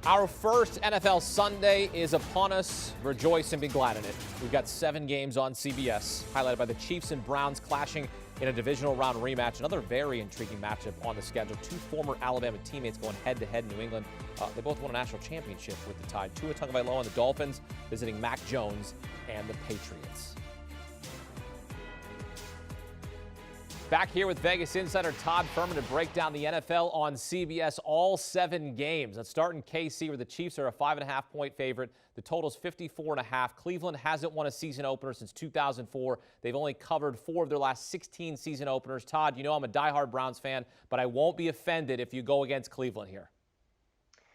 Our first NFL Sunday is upon us. Rejoice and be glad in it. We've got 7 games on CBS, highlighted by the Chiefs and Browns clashing in a divisional round rematch. Another very intriguing matchup on the schedule. 2 former Alabama teammates going head-to-head in New England. They both won a national championship with the Tide. Tua Tagovailoa and the Dolphins visiting Mac Jones and the Patriots. Back here with Vegas insider Todd Fuhrman to break down the NFL on CBS, all 7 games. Let's start in KC, where the Chiefs are a 5.5-point favorite. The total's 54.5. Cleveland hasn't won a season opener since 2004. They've only covered 4 of their last 16 season openers. Todd, you know I'm a diehard Browns fan, but I won't be offended if you go against Cleveland here.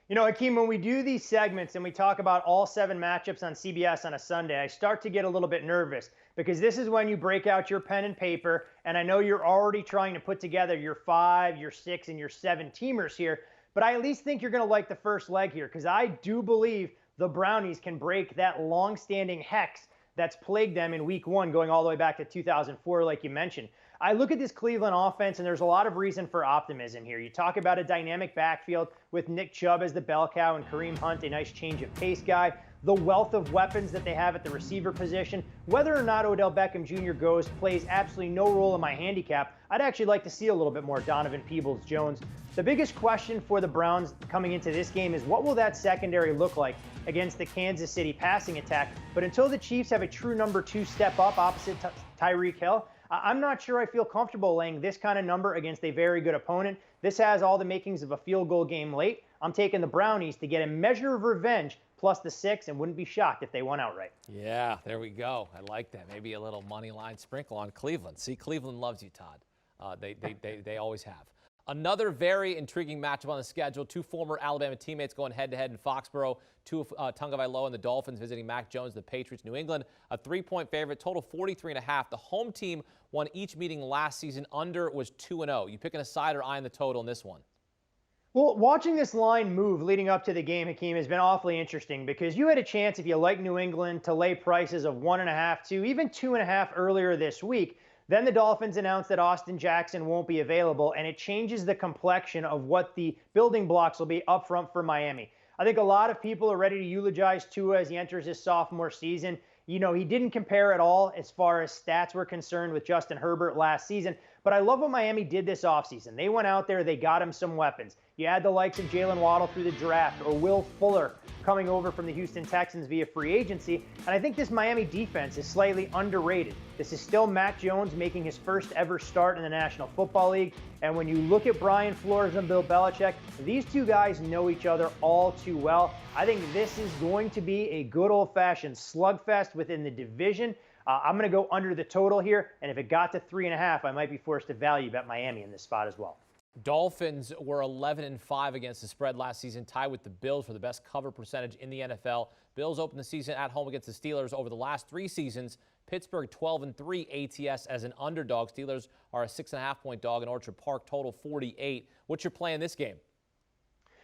You know, Hakeem, when we do these segments and we talk about all 7 matchups on CBS on a Sunday, I start to get a little bit nervous because this is when you break out your pen and paper, and I know you're already trying to put together your 5, your 6, and your 7 teamers here, but I at least think you're going to like the first leg here because I do believe the Brownies can break that long-standing hex that's plagued them in Week 1 going all the way back to 2004, like you mentioned. I look at this Cleveland offense, and there's a lot of reason for optimism here. You talk about a dynamic backfield with Nick Chubb as the bell cow and Kareem Hunt, a nice change of pace guy. The wealth of weapons that they have at the receiver position. Whether or not Odell Beckham Jr. goes plays absolutely no role in my handicap. I'd actually like to see a little bit more Donovan Peoples-Jones. The biggest question for the Browns coming into this game is what will that secondary look like against the Kansas City passing attack? But until the Chiefs have a true number 2 step up opposite Tyreek Hill, I'm not sure I feel comfortable laying this kind of number against a very good opponent. This has all the makings of a field goal game late. I'm taking the Brownies to get a measure of revenge plus the 6 and wouldn't be shocked if they won outright. Yeah, there we go. I like that. Maybe a little money line sprinkle on Cleveland. See, Cleveland loves you, Todd. They always have. Another very intriguing matchup on the schedule. 2 former Alabama teammates going head-to-head in Foxborough. Tua Tagovailoa and the Dolphins visiting Mac Jones, the Patriots. New England, a 3-point favorite, total 43.5. The home team won each meeting last season. Under was 2-0. You picking a side or eyeing the total in this one? Well, watching this line move leading up to the game, Hakeem, has been awfully interesting because you had a chance, if you like New England, to lay prices of 1.5 to even 2.5 earlier this week. Then the Dolphins announced that Austin Jackson won't be available, and it changes the complexion of what the building blocks will be up front for Miami. I think a lot of people are ready to eulogize Tua as he enters his sophomore season. You know, he didn't compare at all as far as stats were concerned with Justin Herbert last season, but I love what Miami did this offseason. They went out there, they got him some weapons. You add the likes of Jalen Waddle through the draft or Will Fuller coming over from the Houston Texans via free agency, and I think this Miami defense is slightly underrated. This is still Mac Jones making his first ever start in the National Football League, and when you look at Brian Flores and Bill Belichick, these 2 guys know each other all too well. I think this is going to be a good old-fashioned slugfest within the division. I'm going to go under the total here, and if it got to 3.5, I might be forced to value bet Miami in this spot as well. Dolphins were 11-5 against the spread last season, tied with the Bills for the best cover percentage in the NFL. Bills opened the season at home against the Steelers. Over the last 3 seasons, Pittsburgh 12-3 ATS as an underdog. Steelers are a 6.5-point dog in Orchard Park, total 48. What's your play in this game?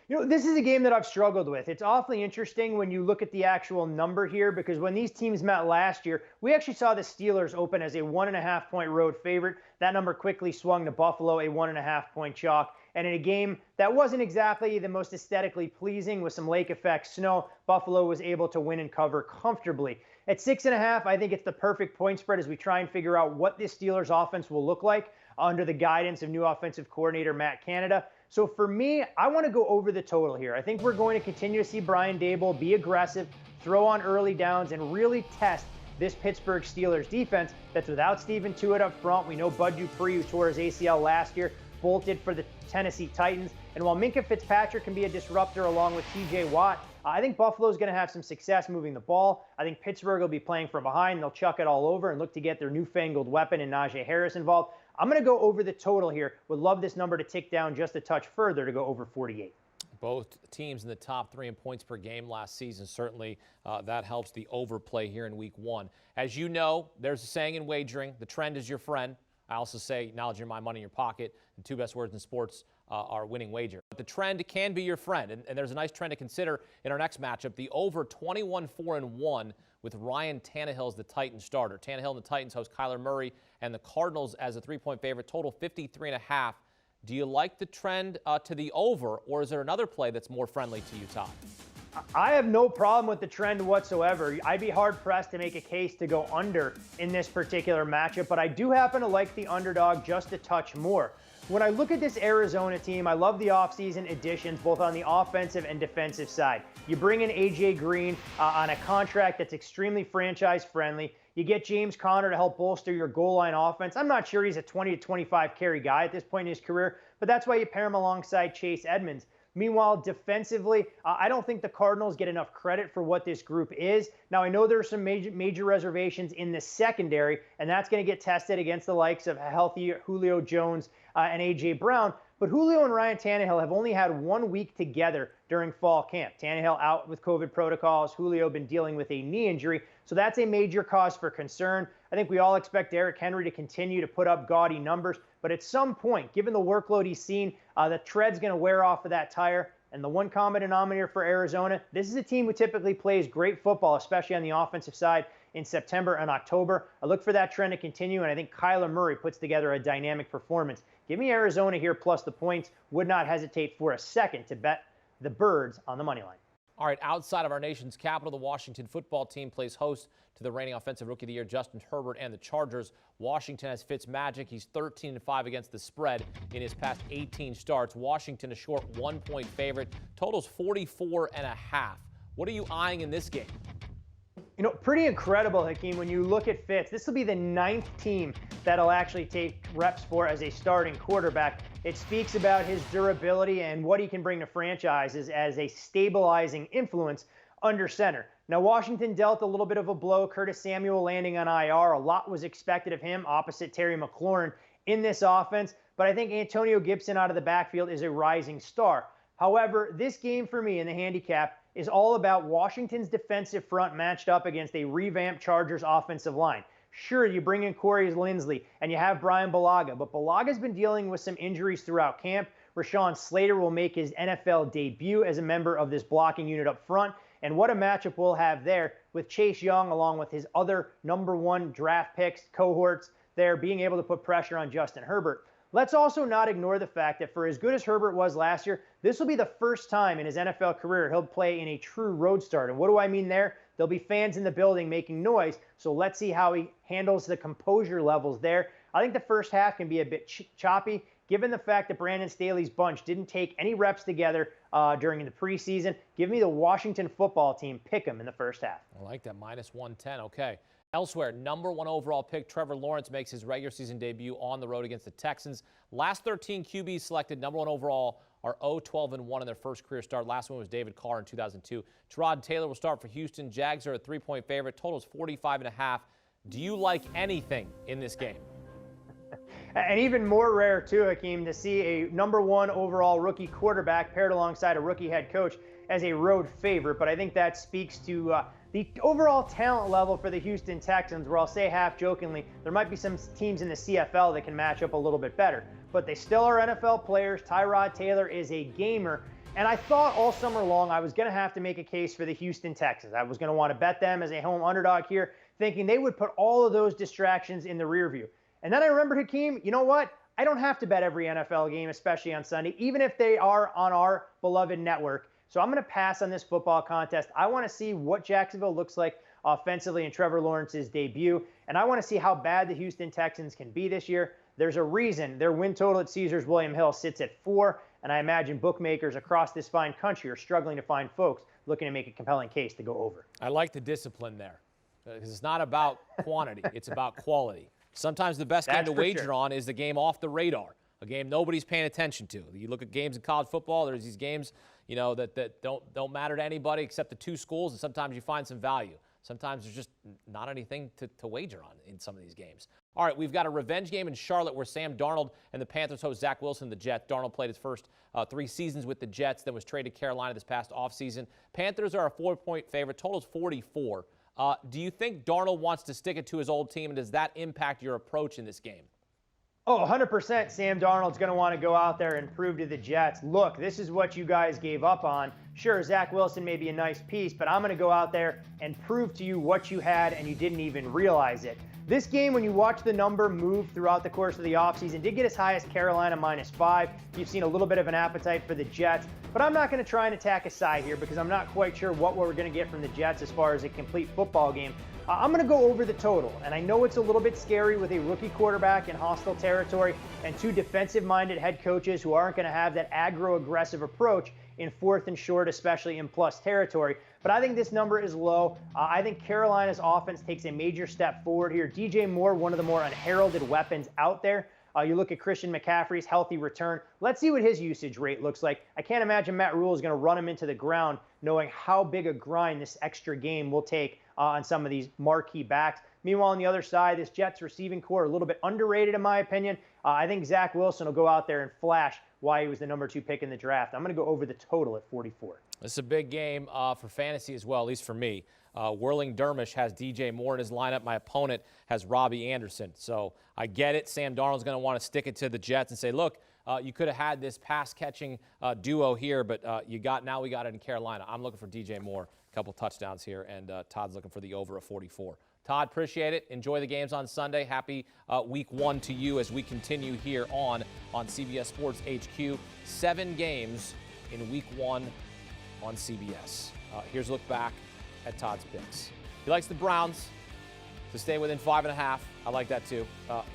You know, this is a game that I've struggled with. It's awfully interesting when you look at the actual number here because when these teams met last year, we actually saw the Steelers open as a 1.5-point road favorite. That number quickly swung to Buffalo, a 1.5-point chalk. And in a game that wasn't exactly the most aesthetically pleasing with some lake effect snow, Buffalo was able to win and cover comfortably. At 6.5, I think it's the perfect point spread as we try and figure out what this Steelers offense will look like under the guidance of new offensive coordinator Matt Canada. So for me, I want to go over the total here. I think we're going to continue to see Brian Daboll be aggressive, throw on early downs, and really test this Pittsburgh Steelers defense that's without Steven Tuitt up front. We know Bud Dupree, who tore his ACL last year, bolted for the Tennessee Titans. And while Minkah Fitzpatrick can be a disruptor along with TJ Watt, I think Buffalo's going to have some success moving the ball. I think Pittsburgh will be playing from behind. They'll chuck it all over and look to get their newfangled weapon in Najee Harris involved. I'm going to go over the total here. Would love this number to tick down just a touch further to go over 48. Both teams in the top 3 in points per game last season. Certainly that helps the overplay here in Week 1. As you know, there's a saying in wagering, the trend is your friend. I also say knowledge in my money in your pocket. The 2 best words in sports are winning wager. But the trend can be your friend, and there's a nice trend to consider in our next matchup. The over 21-4-1 with Ryan Tannehill as the Titans starter. Tannehill and the Titans host Kyler Murray and the Cardinals as a 3-point favorite. Total 53.5. Do you like the trend to the over, or is there another play that's more friendly to you, Todd? I have no problem with the trend whatsoever. I'd be hard-pressed to make a case to go under in this particular matchup, but I do happen to like the underdog just a touch more. When I look at this Arizona team, I love the offseason additions, both on the offensive and defensive side. You bring in A.J. Green on a contract that's extremely franchise-friendly. You get James Conner to help bolster your goal line offense. I'm not sure he's a 20 to 25 carry guy at this point in his career, but that's why you pair him alongside Chase Edmonds. Meanwhile, defensively, I don't think the Cardinals get enough credit for what this group is. Now, I know there are some major reservations in the secondary, and that's going to get tested against the likes of a healthy Julio Jones and A.J. Brown. But Julio and Ryan Tannehill have only had 1 week together during fall camp. Tannehill out with COVID protocols. Julio been dealing with a knee injury. So that's a major cause for concern. I think we all expect Derrick Henry to continue to put up gaudy numbers. But at some point, given the workload he's seen, the tread's going to wear off of that tire. And the one common denominator for Arizona, this is a team who typically plays great football, especially on the offensive side in September and October. I look for that trend to continue, and I think Kyler Murray puts together a dynamic performance. Give me Arizona here plus the points. Would not hesitate for a second to bet the Birds on the money line. All right, outside of our nation's capital, the Washington football team plays host to the reigning offensive rookie of the year, Justin Herbert, and the Chargers. Washington has Fitzmagic. He's 13-5 against the spread in his past 18 starts. Washington a short 1-point favorite. Total's 44.5. What are you eyeing in this game? You know, pretty incredible, Hakeem, when you look at Fitz. This will be the 9th team that'll actually take reps for as a starting quarterback. It speaks about his durability and what he can bring to franchises as a stabilizing influence under center. Now, Washington dealt a little bit of a blow. Curtis Samuel landing on IR. A lot was expected of him opposite Terry McLaurin in this offense. But I think Antonio Gibson out of the backfield is a rising star. However, this game for me in the handicap is all about Washington's defensive front matched up against a revamped Chargers offensive line. Sure, you bring in Corey Linsley and you have Brian Bulaga, but Bulaga's been dealing with some injuries throughout camp. Rashawn Slater will make his NFL debut as a member of this blocking unit up front. And what a matchup we'll have there with Chase Young along with his other #1 draft picks, cohorts there, being able to put pressure on Justin Herbert. Let's also not ignore the fact that for as good as Herbert was last year, this will be the first time in his NFL career he'll play in a true road start. And what do I mean there? There'll be fans in the building making noise, so let's see how he handles the composure levels there. I think the first half can be a bit choppy, given the fact that Brandon Staley's bunch didn't take any reps together during the preseason. Give me the Washington football team. Pick them in the first half. I like that, -110. Okay. Elsewhere, #1 overall pick Trevor Lawrence makes his regular season debut on the road against the Texans. Last 13 QBs selected #1 overall are 0-12-1 in their first career start. Last one was David Carr in 2002. Tyrod Taylor will start for Houston. Jags are a 3-point favorite. Total is 45.5. Do you like anything in this game? And even more rare, too, Hakeem, to see a #1 overall rookie quarterback paired alongside a rookie head coach as a road favorite. But I think that speaks to the overall talent level for the Houston Texans, where I'll say half jokingly, there might be some teams in the CFL that can match up a little bit better. But they still are NFL players. Tyrod Taylor is a gamer. And I thought all summer long I was going to have to make a case for the Houston Texans. I was going to want to bet them as a home underdog here, thinking they would put all of those distractions in the rear view. And then I remembered, Hakeem, you know what? I don't have to bet every NFL game, especially on Sunday, even if they are on our beloved network. So I'm going to pass on this football contest. I want to see what Jacksonville looks like offensively in Trevor Lawrence's debut. And I want to see how bad the Houston Texans can be this year. There's a reason their win total at Caesars William Hill sits at 4. And I imagine bookmakers across this fine country are struggling to find folks looking to make a compelling case to go over. I like the discipline there, because it's not about quantity. It's about quality. Sometimes the best game to wager on is the game off the radar, a game nobody's paying attention to. You look at games in college football, there's these games, you know, that don't matter to anybody except the two schools, and sometimes you find some value. Sometimes there's just not anything to wager on in some of these games. All right, we've got a revenge game in Charlotte where Sam Darnold and the Panthers host Zach Wilson, the Jets. Darnold played his first 3 seasons with the Jets, then was traded to Carolina this past offseason. Panthers are a 4-point favorite. Total's 44. Do you think Darnold wants to stick it to his old team, and does that impact your approach in this game? Oh, 100% Sam Darnold's going to want to go out there and prove to the Jets, look, this is what you guys gave up on. Sure, Zach Wilson may be a nice piece, but I'm going to go out there and prove to you what you had and you didn't even realize it. This game, when you watch the number move throughout the course of the offseason, did get as high as Carolina -5. You've seen a little bit of an appetite for the Jets, but I'm not going to try and attack a side here because I'm not quite sure what we're going to get from the Jets as far as a complete football game. I'm going to go over the total, and I know it's a little bit scary with a rookie quarterback in hostile territory and two defensive-minded head coaches who aren't going to have that aggro-aggressive approach in 4th and short, especially in plus territory. But I think this number is low. I think Carolina's offense takes a major step forward here. DJ Moore, one of the more unheralded weapons out there. You look at Christian McCaffrey's healthy return. Let's see what his usage rate looks like. I can't imagine Matt Rule is going to run him into the ground knowing how big a grind this extra game will take on some of these marquee backs. Meanwhile, on the other side, this Jets receiving core a little bit underrated in my opinion. I think Zach Wilson will go out there and flash why he was the number 2 pick in the draft. I'm going to go over the total at 44. This is a big game for fantasy as well, at least for me. Whirling Dermish has DJ Moore in his lineup. My opponent has Robbie Anderson. So I get it. Sam Darnold's going to want to stick it to the Jets and say, look, you could have had this pass-catching duo here, but now we got it in Carolina. I'm looking for DJ Moore, a couple touchdowns here, and Todd's looking for the over of 44. Todd, appreciate it. Enjoy the games on Sunday. Happy week 1 to you as we continue here on CBS Sports HQ. 7 games in week 1 on CBS. Here's a look back at Todd's picks. He likes the Browns to stay within 5.5. I like that too.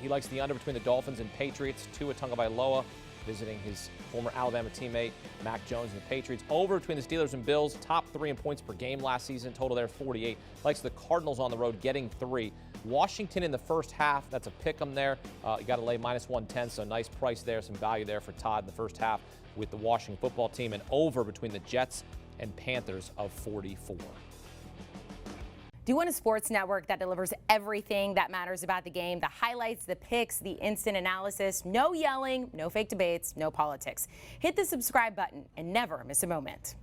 He likes the under between the Dolphins and Patriots. Tua Tagovailoa visiting his former Alabama teammate Mac Jones and the Patriots. Over between the Steelers and Bills. Top 3 in points per game last season. Total there 48. Likes the Cardinals on the road getting 3. Washington in the first half. That's a pick 'em there. You got to lay -110. So nice price there. Some value there for Todd in the first half with the Washington football team. And over between the Jets and Panthers of 44. Do you want a sports network that delivers everything that matters about the game? The highlights, the picks, the instant analysis, no yelling, no fake debates, no politics. Hit the subscribe button and never miss a moment.